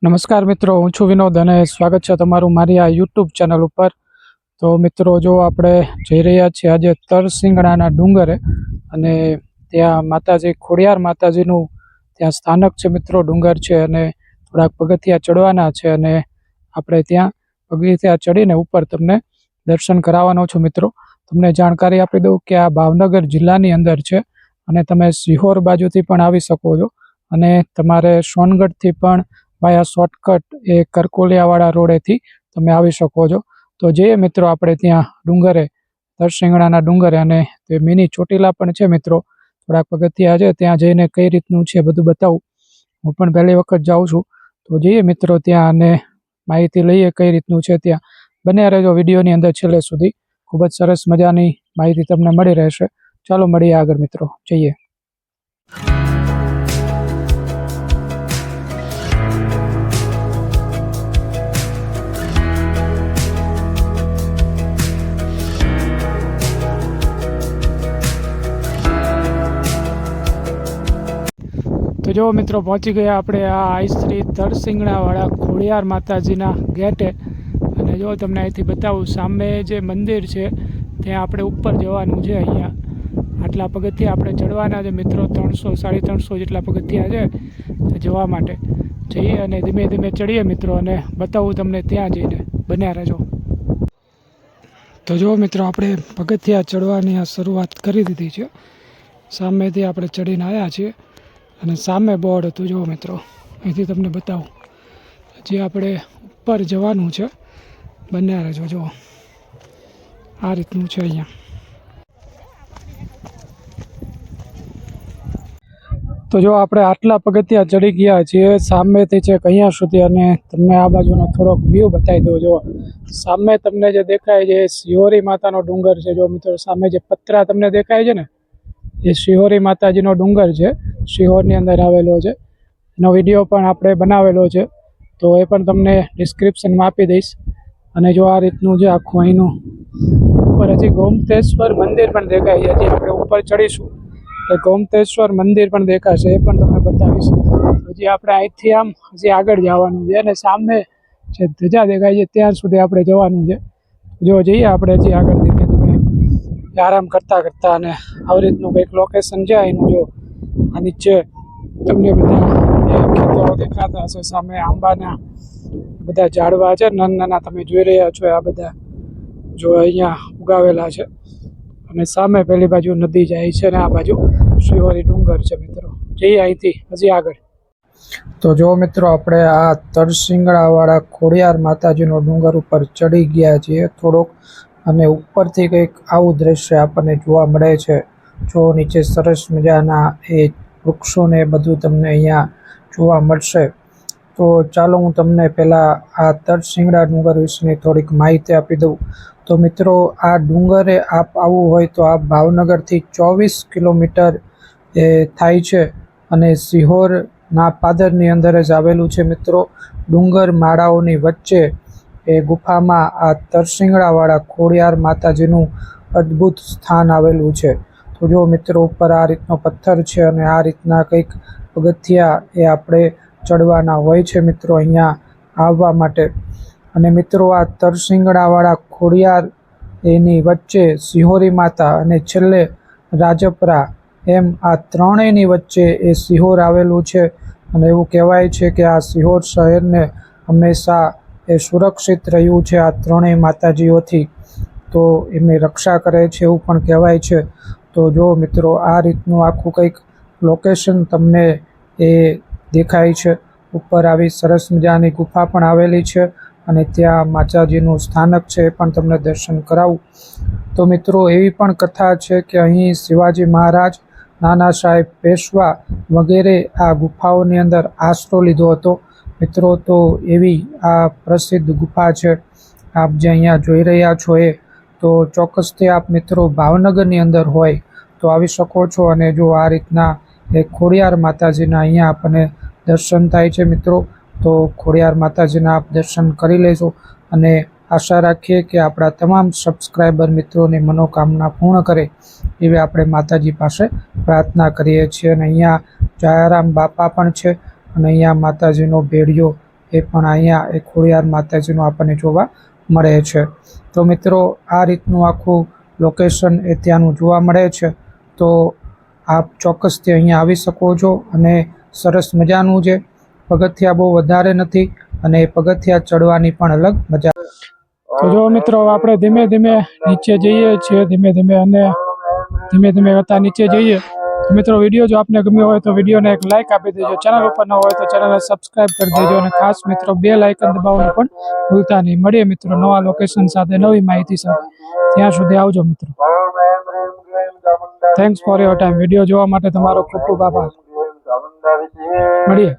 નમસ્કાર મિત્રો, હું છું વિનોદ અને સ્વાગત છે તમારું મારી આ યુટ્યુબ ચેનલ ઉપર. તો મિત્રો, જો આપણે જઈ રહ્યા છીએ આજે તરસિંગણાના ડુંગરે અને ત્યાં માતાજી ખોડિયાર માતાજીનું ત્યાં સ્થાનક છે મિત્રો. ડુંગર છે અને થોડાક પગથિયા ચડવાના છે અને આપણે ત્યાં પગથિયા ચડીને ઉપર તમને દર્શન કરાવવાનો છું મિત્રો. તમને જાણકારી આપી દઉં કે આ ભાવનગર જિલ્લાની અંદર છે અને તમે સિહોર બાજુથી પણ આવી શકો છો અને તમારે સોનગઢથી પણ વાયા શોર્ટકટ એ કરકોલિયાવાળા રોડેથી તમે આવી શકો છો. તો જઈએ મિત્રો આપણે ત્યાં ડુંગરે, તરસિંગણાના ડુંગરે, અને તે મિની ચોટીલા પણ છે મિત્રો. થોડાક પગથિયા છે, ત્યાં જઈને કઈ રીતનું છે બધું બતાવું. હું પણ પહેલી વખત જાઉં છું, તો જઈએ મિત્રો ત્યાં અને માહિતી લઈએ કઈ રીતનું છે ત્યાં. બન્યા રહેજો વિડીયોની અંદર છેલ્લે સુધી. ખૂબ જ સરસ મજાની માહિતી તમને મળી રહેશે. ચાલો મળીએ આગળ મિત્રો, જઈએ. તો જો મિત્રો, પહોંચી ગયા આપણે આ આઈ શ્રી તરસિંગણાવાળા ખોડિયાર માતાજીના ગેટે. અને જો તમને અહીંથી બતાવું, સામે જે મંદિર છે ત્યાં આપણે ઉપર જવાનું છે. અહીંયા આટલા પગથિયા આપણે ચડવાના છે મિત્રો. 300-350 જેટલા પગથિયા છે જવા માટે. જઈએ અને ધીમે ધીમે ચડીએ મિત્રો અને બતાવું તમને ત્યાં જઈને. બન્યા રહેજો. તો જો મિત્રો, આપણે પગથિયા ચડવાની આ શરૂઆત કરી દીધી છે. સામેથી આપણે ચડીને આવ્યા છીએ અને સામે બોર્ડ હતું. જુઓ મિત્રો, અહીંથી તમને બતાવું. હજી આપણે ઉપર જવાનું છે. બન્યા રહેજો. જુઓ, આ રીતનું છે અહીંયા. તો જો આપણે આટલા પગથિયા ચડી ગયા છીએ સામેથી છે અહીંયા સુધી, અને તમને આ બાજુનો થોડોક વ્યૂ બતાવી દઉં. જો સામે તમને જે દેખાય છે એ શિહોરી માતાનો ડુંગર છે. જો મિત્રો, સામે જે પતરા તમને દેખાય છે ને, એ શિહોરી માતાજીનો ડુંગર છે. શિહોરની અંદર આવેલો છે. એનો વિડીયો પણ આપણે બનાવેલો છે, તો એ પણ તમને ડિસ્ક્રિપ્શનમાં આપી દઈશ. અને જો આ રીતનું છે આખું અહીંનું. ઉપર હજી ગોમતેશ્વર મંદિર પણ દેખાય છે. હજી આપણે ઉપર ચડીશું એટલે ગોમતેશ્વર મંદિર પણ દેખાશે, એ પણ તમને બતાવીશ. હજી આપણે અહીંથી આમ હજી આગળ જવાનું છે અને સામે જે ધજા દેખાય છે ત્યાં સુધી આપણે જવાનું છે. જો જઈએ આપણે હજી આગળ ધીમે ધીમે આરામ કરતાં કરતાં. અને આવી રીતનું કંઈક લોકેશન છે અહીંનું. જો આ નીચે તમને બધા ખેતરો દેખાતા હશે. સામે આંબાના બધા ઝાડવા છે નાના નાના, તમે જોઈ રહ્યા છો. આ બધા જો અહીંયા ઉગાવેલા છે. અને સામે પેલી બાજુ નદી જાય છે અને આ બાજુ શિહોરી ડુંગર છે મિત્રો. જઈએ અહીંથી હજી આગળ. તો જો મિત્રો, આપણે આ તરસિંગણાવાળા ખોડિયાર માતાજીનો ડુંગર ઉપર ચડી ગયા છીએ થોડોક. અને ઉપરથી કંઈક આવું દ્રશ્ય આપણને જોવા મળે છે. જો નીચે સરસ મજાના એ વૃક્ષોને બધું તમને અહીંયા જોવા મળશે. તો ચાલો હું તમને પહેલાં આ તરસિંગણા ડુંગર વિશેની થોડીક માહિતી આપી દઉં. તો મિત્રો, આ ડુંગરે આપ આવવું હોય તો આ ભાવનગરથી 24 કિલોમીટર એ થાય છે અને સિહોરના પાદરની અંદર જ આવેલું છે મિત્રો. ડુંગર માળાઓની વચ્ચે એ ગુફામાં આ તરસિંગણાવાળા ખોડિયાર માતાજીનું અદ્ભુત સ્થાન આવેલું છે. તો જો મિત્રો, ઉપર આ રીતનો પથ્થર છે અને આ રીતના કંઈક પગથિયા એ આપણે ચડવાના હોય છે મિત્રો અહીંયા આવવા માટે. અને મિત્રો, આ તરસિંગણાવાળા ખોડિયાર એની વચ્ચે શિહોરી માતા અને છેલ્લે રાજપરા, એમ આ ત્રણેયની વચ્ચે એ શિહોર આવેલું છે. અને એવું કહેવાય છે કે આ શિહોર શહેરને હંમેશા એ સુરક્ષિત રહ્યું છે આ ત્રણેય માતાજીઓથી. તો એમની રક્ષા કરે છે એવું પણ કહેવાય છે. તો જો મિત્રો, આ રીતનું આખું કંઈક લોકેશન તમને એ દેખાય છે. ઉપર આવી સરસ મજાની ગુફા પણ આવેલી છે અને ત્યાં માતાજીનું સ્થાનક છે, એ પણ તમને દર્શન કરાવું. તો મિત્રો, એવી પણ કથા છે કે અહીં શિવાજી મહારાજ, નાના સાહેબ પેશવા વગેરે આ ગુફાઓની અંદર આશરો લીધો હતો મિત્રો. તો એવી આ પ્રસિદ્ધ ગુફા છે આપ જે અહીંયા જોઈ રહ્યા છો એ. તો ચોક્કસથી આપ મિત્રો ભાવનગરની અંદર હોય તો આવી શકો છો. અને જો આ રીતના એ ખોડિયાર માતાજીના અહીંયા આપણને દર્શન થાય છે મિત્રો. તો ખોડિયાર માતાજીના આપ દર્શન કરી લેજો. અને આશા રાખીએ કે આપણા તમામ સબસ્ક્રાઈબર મિત્રોની મનોકામના પૂર્ણ કરે એવી આપણે માતાજી પાસે પ્રાર્થના કરીએ છીએ. અને અહીંયા જયારામ બાપા પણ છે અને અહીંયા માતાજીનો ભેડિયો એ પણ અહીંયા એ ખોડિયાર માતાજીનું આપણને જોવા મળે છે. તો મિત્રો આ રીતનું આખું લોકેશન એ ત્યાંનું જોવા મળે છે. તો આપ ચોક્કસથી અહીંયા આવી શકો છો અને સરસ મજાનું છે. પગથિયા બહુ વધારે નથી અને એ પગથિયા ચડવાની પણ અલગ મજા. તો જો મિત્રો આપણે ધીમે ધીમે નીચે જઈએ છીએ, ધીમે ધીમે કરતા નીચે જઈએ. તો મિત્રો વિડીયો જો આપને ગમ્યો હોય તો વિડીયોને એક લાઇક આપી દેજો. ચેનલ ઉપર ન હોય તો ચેનલને સબસ્ક્રાઇબ કરી દેજો અને ખાસ મિત્રો બેલ આઇકન દબાવવાનું પણ ભૂલતા નહીં. મળીએ મિત્રો નવા લોકેશન સાથે, નવી માહિતી સાથે. ત્યાં સુધી આવજો મિત્રો. Thanks for your time. Video જોવા માટે તમારો ખૂબ ખૂબ આભાર. મળીએ.